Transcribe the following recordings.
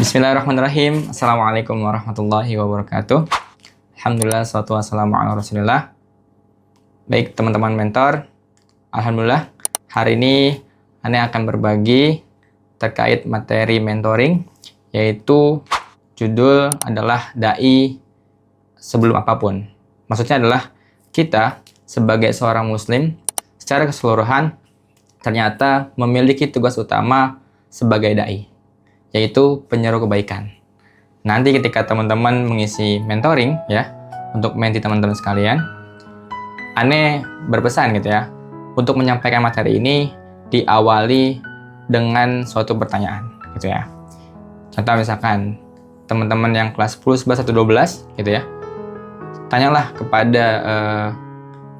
Bismillahirrahmanirrahim. Assalamualaikum warahmatullahi wabarakatuh. Alhamdulillah, salatu wassalamu ala rasulillah. Baik teman-teman mentor, Alhamdulillah hari ini Ane akan berbagi terkait materi mentoring, yaitu judul adalah Dai Sebelum Apapun. Maksudnya adalah kita sebagai seorang muslim secara keseluruhan ternyata memiliki tugas utama sebagai dai, yaitu penyeru kebaikan. Nanti ketika teman-teman mengisi mentoring ya, untuk menti teman-teman sekalian, Ane berpesan gitu ya, untuk menyampaikan materi ini diawali dengan suatu pertanyaan gitu ya. Contoh misalkan teman-teman yang kelas 10, 11, atau 12 gitu ya, tanyalah kepada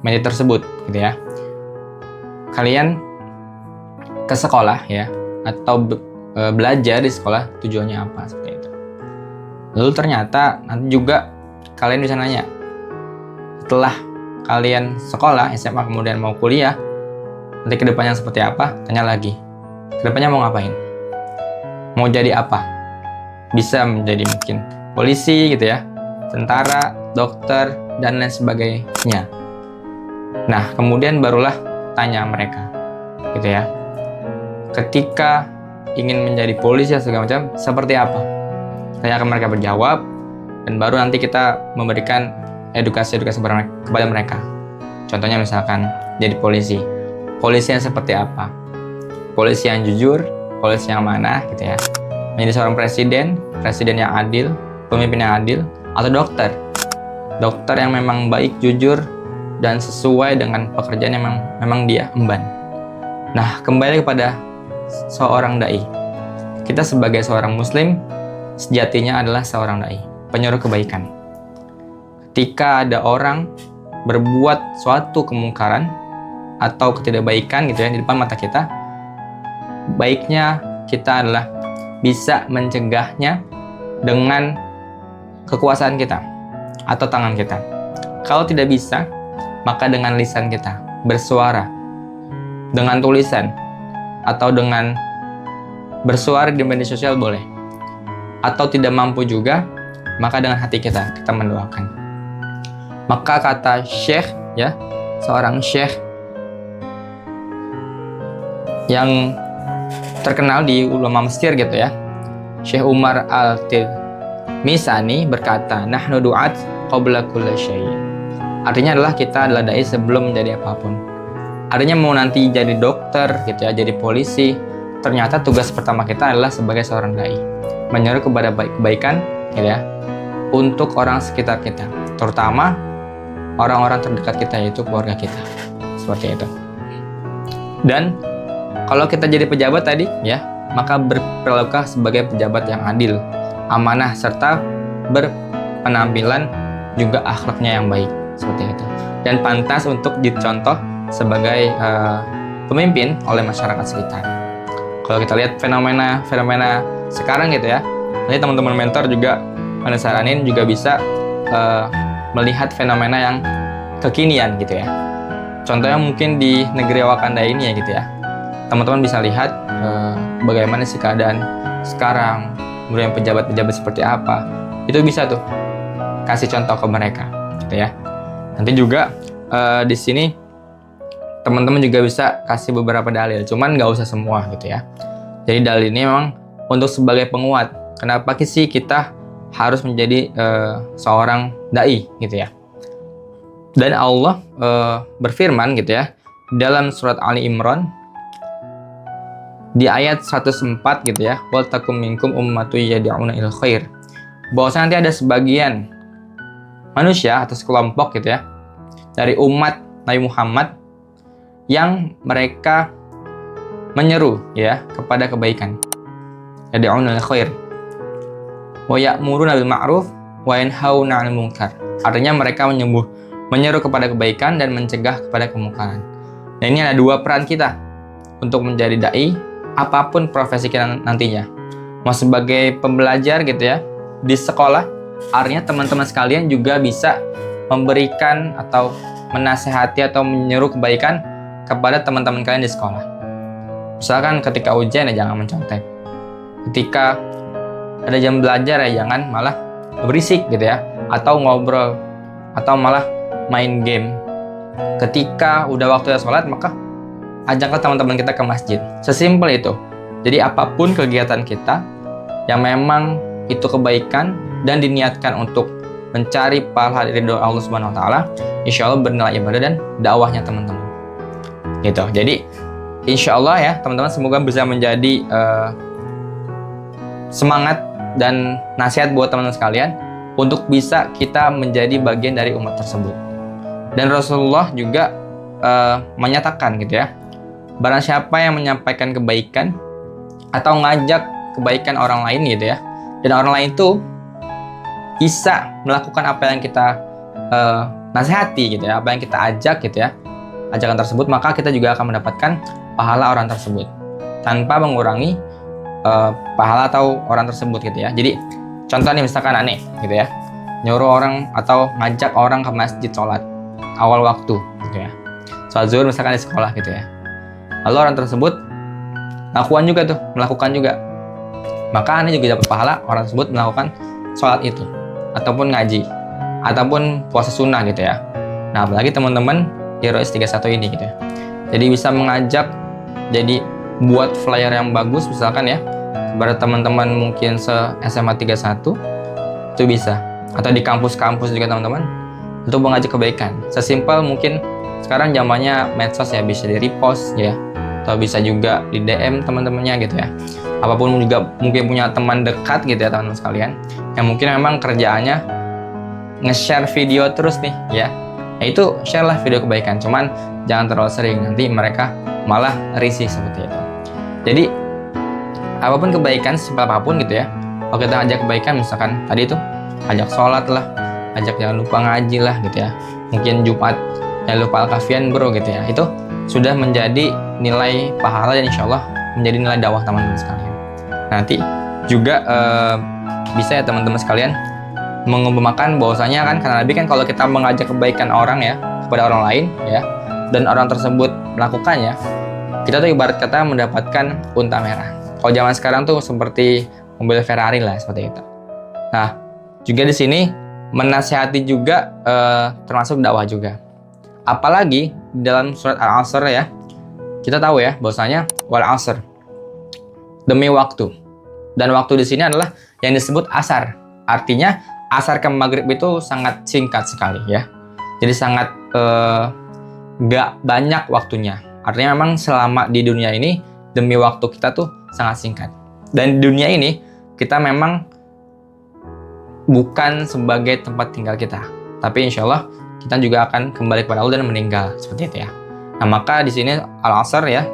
menti tersebut gitu ya, kalian ke sekolah ya, atau belajar di sekolah tujuannya apa, seperti itu. Lalu ternyata nanti juga kalian bisa nanya, setelah kalian sekolah SMA kemudian mau kuliah, nanti kedepannya seperti apa, tanya lagi, kedepannya mau ngapain, mau jadi apa. Bisa menjadi mungkin polisi gitu ya, tentara, dokter, dan lain sebagainya. Nah kemudian barulah tanya mereka gitu ya, ketika ingin menjadi polisi ya segala macam, seperti apa? Saya akan mereka berjawab, dan baru nanti kita memberikan edukasi-edukasi kepada mereka. Contohnya misalkan jadi polisi. Polisi yang seperti apa? Polisi yang jujur, polisi yang mana gitu ya. Menjadi seorang presiden yang adil, pemimpin yang adil, atau dokter. Dokter yang memang baik, jujur, dan sesuai dengan pekerjaan yang memang dia emban. Nah, kembali kepada seorang dai. Kita sebagai seorang muslim sejatinya adalah seorang dai, penyuruh kebaikan. Ketika ada orang berbuat suatu kemungkaran atau ketidakbaikan gitu ya di depan mata kita, baiknya kita adalah bisa mencegahnya dengan kekuasaan kita atau tangan kita. Kalau tidak bisa, maka dengan lisan kita bersuara, dengan tulisan, atau dengan bersuara di media sosial boleh. Atau tidak mampu juga, maka dengan hati kita mendoakan. Maka kata syekh ya, seorang syekh yang terkenal di ulama Mesir gitu ya, Syekh Umar Al-Tilmisani berkata, nahnu du'at qabla kulli syai'. Artinya adalah kita adalah dai sebelum menjadi apapun. Artinya mau nanti jadi dokter gitu ya, jadi polisi, ternyata tugas pertama kita adalah sebagai seorang dai, menyeru kepada kebaikan gitu ya, untuk orang sekitar kita, terutama orang-orang terdekat kita, yaitu keluarga kita, seperti itu. Dan kalau kita jadi pejabat tadi ya, maka berperilakulah sebagai pejabat yang adil, amanah, serta berpenampilan juga akhlaknya yang baik, seperti itu, dan pantas untuk dicontoh sebagai pemimpin oleh masyarakat sekitar. Kalau kita lihat fenomena sekarang gitu ya, nanti teman-teman mentor juga saranin juga bisa melihat fenomena yang kekinian gitu ya. Contohnya mungkin di negeri Wakanda ini ya gitu ya, teman-teman bisa lihat bagaimana sih keadaan sekarang, kemudian pejabat-pejabat seperti apa, itu bisa tuh kasih contoh ke mereka gitu ya. Nanti juga di sini teman-teman juga bisa kasih beberapa dalil, cuman nggak usah semua gitu ya. Jadi dalil ini memang untuk sebagai penguat, kenapa sih kita harus menjadi seorang dai gitu ya. Dan Allah berfirman gitu ya, dalam surat Ali Imran di ayat 104 gitu ya, wal takum minkum ummatun yad'una ilal khair, bahwasanya nanti ada sebagian manusia atau sekelompok gitu ya dari umat Nabi Muhammad yang mereka menyeru ya kepada kebaikan, yad'una ilal khair wa ya'muruna bil ma'ruf wa yanhauna 'anil munkar. Artinya mereka menyeru kepada kebaikan dan mencegah kepada kemungkaran. Nah, ini ada dua peran kita untuk menjadi dai, apapun profesi kita nantinya. Mau sebagai pembelajar gitu ya di sekolah, artinya teman-teman sekalian juga bisa memberikan atau menasehati atau menyeru kebaikan kepada teman-teman kalian di sekolah. Misalkan ketika ujian ya jangan mencontek. Ketika ada jam belajar ya jangan malah berisik gitu ya, atau ngobrol, atau malah main game. Ketika udah waktunya sholat, maka ajaklah teman-teman kita ke masjid. Sesimpel itu. Jadi apapun kegiatan kita yang memang itu kebaikan dan diniatkan untuk mencari pahala ridho Allah Subhanahu wa taala, insya Allah bernilai ibadah dan dakwahnya teman-teman. Gitu. Jadi insya Allah ya teman-teman, semoga bisa menjadi semangat dan nasihat buat teman-teman sekalian untuk bisa kita menjadi bagian dari umat tersebut. Dan Rasulullah juga menyatakan gitu ya, barang siapa yang menyampaikan kebaikan atau ngajak kebaikan orang lain gitu ya, dan orang lain itu bisa melakukan apa yang kita nasihati gitu ya, apa yang kita ajak gitu ya, ajakan tersebut, maka kita juga akan mendapatkan pahala orang tersebut tanpa mengurangi pahala atau orang tersebut gitu ya. Jadi contoh nih, misalkan aneh gitu ya, nyuruh orang atau ngajak orang ke masjid sholat awal waktu gitu ya, sholat zuhur misalkan di sekolah gitu ya, lalu orang tersebut melakukan juga, maka aneh juga dapat pahala orang tersebut melakukan sholat itu, ataupun ngaji, ataupun puasa sunnah gitu ya. Nah apalagi teman-teman di ROS 31 ini gitu ya, jadi bisa mengajak, jadi buat flyer yang bagus misalkan ya kepada teman-teman mungkin SMA 31 itu bisa, atau di kampus-kampus juga teman-teman, untuk mengajak kebaikan. Sesimpel mungkin sekarang zamannya medsos ya, bisa di repost ya, atau bisa juga di DM teman-temannya gitu ya. Apapun juga mungkin punya teman dekat gitu ya teman-teman sekalian, yang mungkin memang kerjaannya nge-share video terus nih ya, itu share lah video kebaikan, cuman jangan terlalu sering, nanti mereka malah risih seperti itu. Jadi apapun kebaikan, simpel apapun gitu ya, kalau kita ajak kebaikan misalkan tadi itu ajak sholat lah, ajak jangan lupa ngaji lah gitu ya, mungkin Jumat jangan lupa al-kafian bro gitu ya, itu sudah menjadi nilai pahala dan insya Allah menjadi nilai dakwah teman-teman sekalian. Nanti juga bisa ya teman-teman sekalian mengembangkan bahwasanya kan, karena Nabi kan kalau kita mengajak kebaikan orang ya kepada orang lain ya, dan orang tersebut melakukannya, kita tuh ibarat kata mendapatkan unta merah. Kalau zaman sekarang tuh seperti mobil Ferrari lah seperti itu. Nah juga di sini menasihati juga termasuk dakwah juga. Apalagi dalam surat Al-Asr ya, kita tahu ya bahwasanya wal asr, demi waktu, dan waktu di sini adalah yang disebut asar. Artinya asar ke maghrib itu sangat singkat sekali ya, jadi sangat gak banyak waktunya. Artinya memang selama di dunia ini demi waktu kita tuh sangat singkat, dan di dunia ini kita memang bukan sebagai tempat tinggal kita, tapi insya Allah kita juga akan kembali kepada Allah dan meninggal seperti itu ya. Nah maka di sini Al-Asr ya,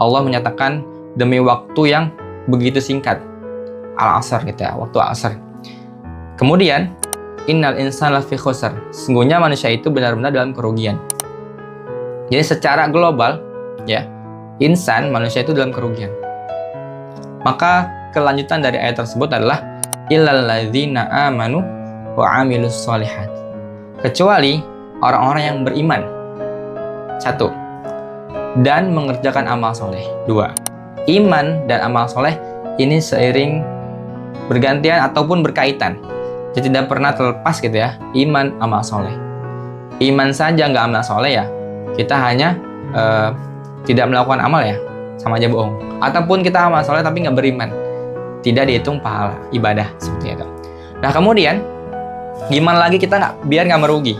Allah menyatakan demi waktu yang begitu singkat, Al-Asr gitu ya, waktu Asr. Kemudian innal insana lafi khusr, sesungguhnya manusia itu benar-benar dalam kerugian. Jadi secara global ya, insan, manusia itu dalam kerugian. Maka kelanjutan dari ayat tersebut adalah illal ladzina amanu wa amilus sholihat, kecuali orang-orang yang beriman, 1, dan mengerjakan amal soleh. 2, iman dan amal soleh ini seiring bergantian ataupun berkaitan, jadi tidak pernah terlepas gitu ya, iman amal soleh. Iman saja nggak amal soleh ya, kita hanya tidak melakukan amal ya, sama aja bohong. Ataupun kita amal soleh tapi nggak beriman, tidak dihitung pahala ibadah seperti itu. Nah kemudian gimana lagi kita biar nggak merugi?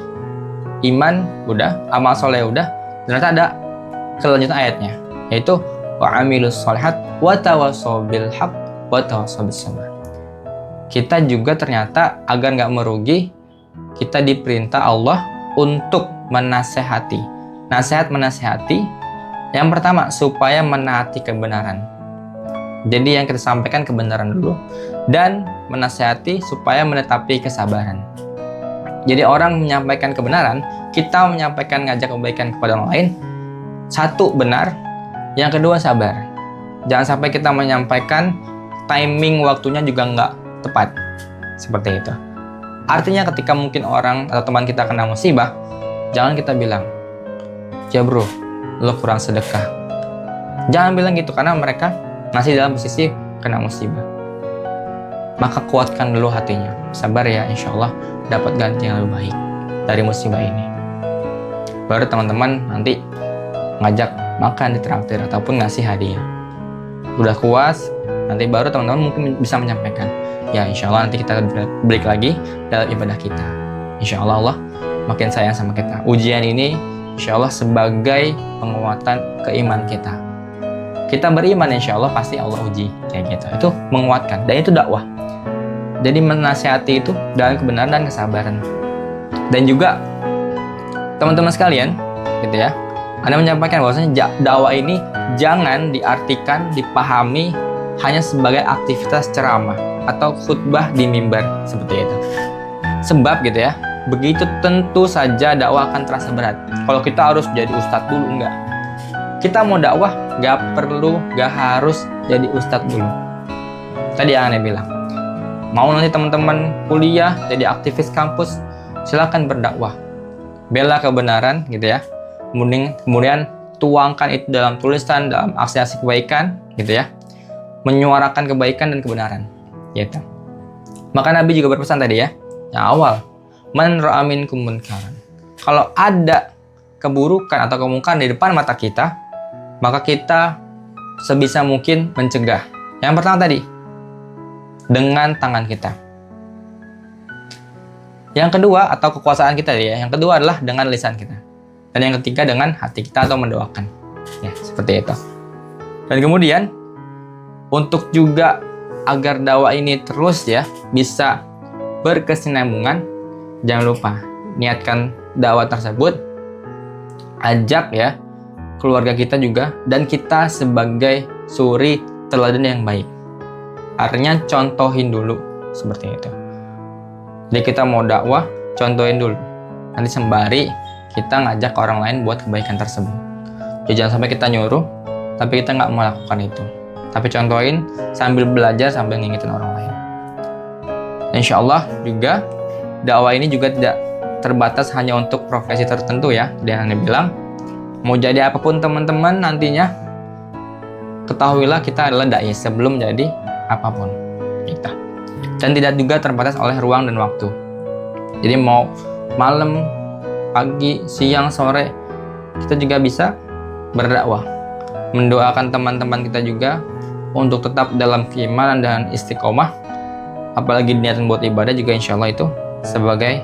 Iman udah, amal soleh udah, ternyata ada kelanjutan ayatnya, yaitu wa amilus sholihat wa tawassaw bil haqq wa tawassaw bis sabr. Kita juga ternyata agar nggak merugi, kita diperintah Allah untuk menasehati. Nasihat menasehati, yang pertama supaya menaati kebenaran. Jadi yang kita sampaikan kebenaran dulu, dan menasehati supaya menetapi kesabaran. Jadi orang menyampaikan kebenaran, kita menyampaikan ngajak kebaikan kepada orang lain, 1 benar, yang kedua sabar. Jangan sampai kita menyampaikan timing waktunya juga nggak tepat, seperti itu. Artinya ketika mungkin orang atau teman kita kena musibah, jangan kita bilang, ya bro, lo kurang sedekah. Jangan bilang gitu, karena mereka masih dalam posisi kena musibah. maka kuatkan dulu hatinya. Sabar ya, insya Allah dapat ganti yang lebih baik dari musibah ini. Baru teman-teman nanti ngajak makan di traktir ataupun ngasih hadiah. Udah puas, nanti baru teman-teman mungkin bisa menyampaikan, ya insya Allah nanti kita balik lagi dalam ibadah kita. Insya Allah Allah makin sayang sama kita. Ujian ini insya Allah sebagai penguatan keimanan kita. Kita beriman insya Allah pasti Allah uji, kayak gitu. Itu menguatkan, dan itu dakwah. Jadi menasihati itu dalam kebenaran dan kesabaran. Dan juga teman-teman sekalian, gitu ya, Anda menyampaikan bahwasanya dakwah ini jangan diartikan, dipahami hanya sebagai aktivitas ceramah atau khutbah di mimbar seperti itu. Sebab gitu ya, begitu tentu saja dakwah akan terasa berat. Kalau kita harus jadi ustadz dulu, enggak. Kita mau dakwah, gak harus jadi ustadz dulu. Tadi yang Anda bilang, mau nanti teman-teman kuliah jadi aktivis kampus, silakan berdakwah, bela kebenaran gitu ya. Kemudian tuangkan itu dalam tulisan, dalam aksi-aksi kebaikan gitu ya, menyuarakan kebaikan dan kebenaran gitu. Maka Nabi juga berpesan tadi ya, yang awal, man ra'a minkum munkaran. Kalau ada keburukan atau kemungkaran di depan mata kita, maka kita sebisa mungkin mencegah. Yang pertama tadi, dengan tangan kita. Yang kedua, atau kekuasaan kita ya. Yang kedua adalah dengan lisan kita. Dan yang ketiga dengan hati kita atau mendoakan. Ya, seperti itu. Dan kemudian, untuk juga agar dakwah ini terus ya bisa berkesinambungan, jangan lupa niatkan dakwah tersebut, ajak ya keluarga kita juga, dan kita sebagai suri teladan yang baik. Artinya contohin dulu seperti itu. Jadi kita mau dakwah, contohin dulu. Nanti sembari kita ngajak orang lain buat kebaikan tersebut. Jadi jangan sampai kita nyuruh, tapi kita nggak melakukan itu. Tapi contohin sambil belajar, sambil ngingetin orang lain. Insya Allah juga dakwah ini juga tidak terbatas hanya untuk profesi tertentu ya. Dan Anda bilang, mau jadi apapun teman-teman nantinya, ketahuilah kita adalah dai sebelum jadi apapun kita. Dan tidak juga terbatas oleh ruang dan waktu. Jadi mau malam, pagi, siang, sore, kita juga bisa berdakwah. Mendoakan teman-teman kita juga untuk tetap dalam keimanan dan istiqomah. Apalagi niatan buat ibadah juga insya Allah itu sebagai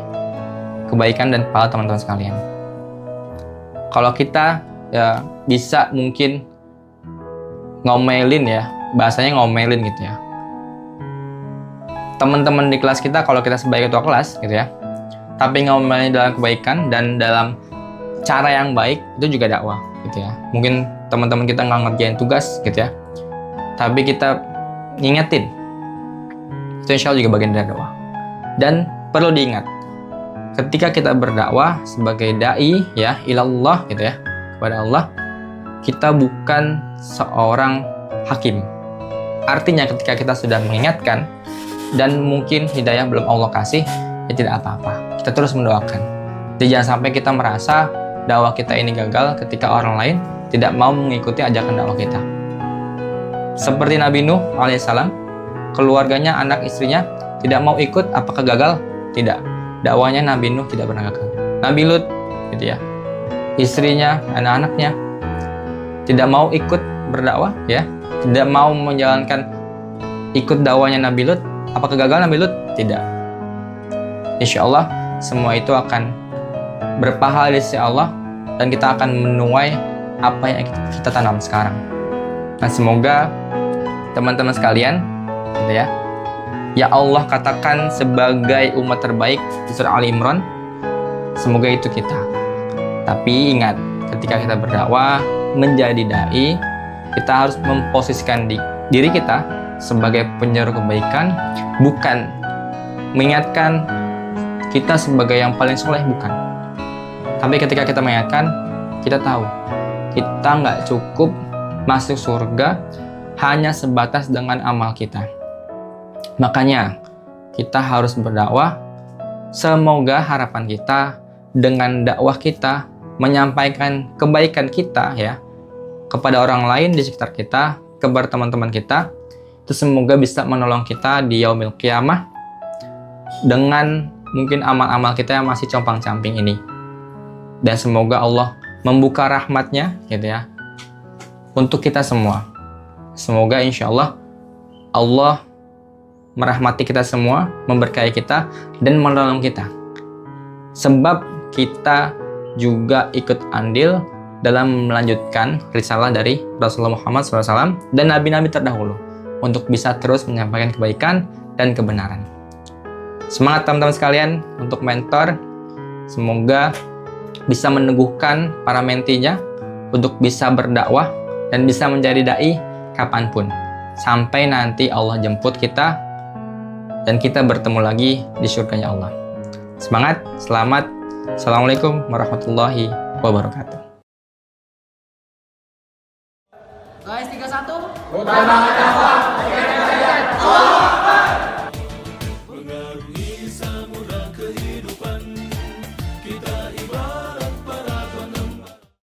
kebaikan dan pahala teman-teman sekalian. Kalau kita ya bisa mungkin ngomelin ya, bahasanya ngomelin gitu ya. Teman-teman di kelas kita, kalau kita sebagai ketua kelas gitu ya, tapi ngomelin dalam kebaikan dan dalam cara yang baik, itu juga dakwah gitu ya. Mungkin teman-teman kita nggak ngerjain tugas gitu ya, tapi kita ngingetin, itu insya Allah juga bagian dari dakwah. Dan perlu diingat, ketika kita berdakwah sebagai dai ya ilallah gitu ya, kepada Allah, kita bukan seorang hakim. Artinya ketika kita sudah mengingatkan dan mungkin hidayah belum Allah kasih, ya tidak apa-apa, kita terus mendoakan. Jadi jangan sampai kita merasa dakwah kita ini gagal ketika orang lain tidak mau mengikuti ajakan dakwah kita. Seperti Nabi Nuh alaihissalam, keluarganya, anak istrinya tidak mau ikut, apakah gagal? Tidak. Dakwahnya Nabi Nuh tidak pernah gagal. Nabi Lut gitu ya, istrinya, anak-anaknya tidak mau ikut berdakwah ya, tidak mau menjalankan ikut dakwahnya Nabi Lut, apakah gagal Nabi Lut? Tidak. Insya Allah semua itu akan berpahala di sisi Allah, dan kita akan menuai apa yang kita tanam sekarang. Nah, semoga teman-teman sekalian gitu ya, ya Allah katakan sebagai umat terbaik di surah Ali Imran, semoga itu kita. Tapi ingat, ketika kita berdakwah menjadi dai, kita harus memposisikan diri kita sebagai penyeru kebaikan, bukan mengingatkan kita sebagai yang paling soleh, bukan. Tapi ketika kita mengingatkan, kita tahu kita nggak cukup masuk surga hanya sebatas dengan amal kita. Makanya kita harus berdakwah. Semoga harapan kita dengan dakwah kita menyampaikan kebaikan kita ya kepada orang lain di sekitar kita, kepada teman-teman kita, itu semoga bisa menolong kita di yaumil qiyamah dengan mungkin amal-amal kita yang masih compang-camping ini. Dan semoga Allah membuka rahmatnya gitu ya untuk kita semua. Semoga insya Allah merahmati kita semua, memberkahi kita, dan menolong kita. Sebab kita juga ikut andil dalam melanjutkan risalah dari Rasulullah Muhammad SAW dan nabi-nabi terdahulu untuk bisa terus menyampaikan kebaikan dan kebenaran. Semangat teman-teman sekalian untuk mentor. Semoga bisa meneguhkan para mentinya untuk bisa berdakwah dan bisa menjadi dai kapanpun. Sampai nanti Allah jemput kita dan kita bertemu lagi di surganya Allah. Semangat, selamat. Assalamualaikum warahmatullahi wabarakatuh. Guys, 31. Utamakan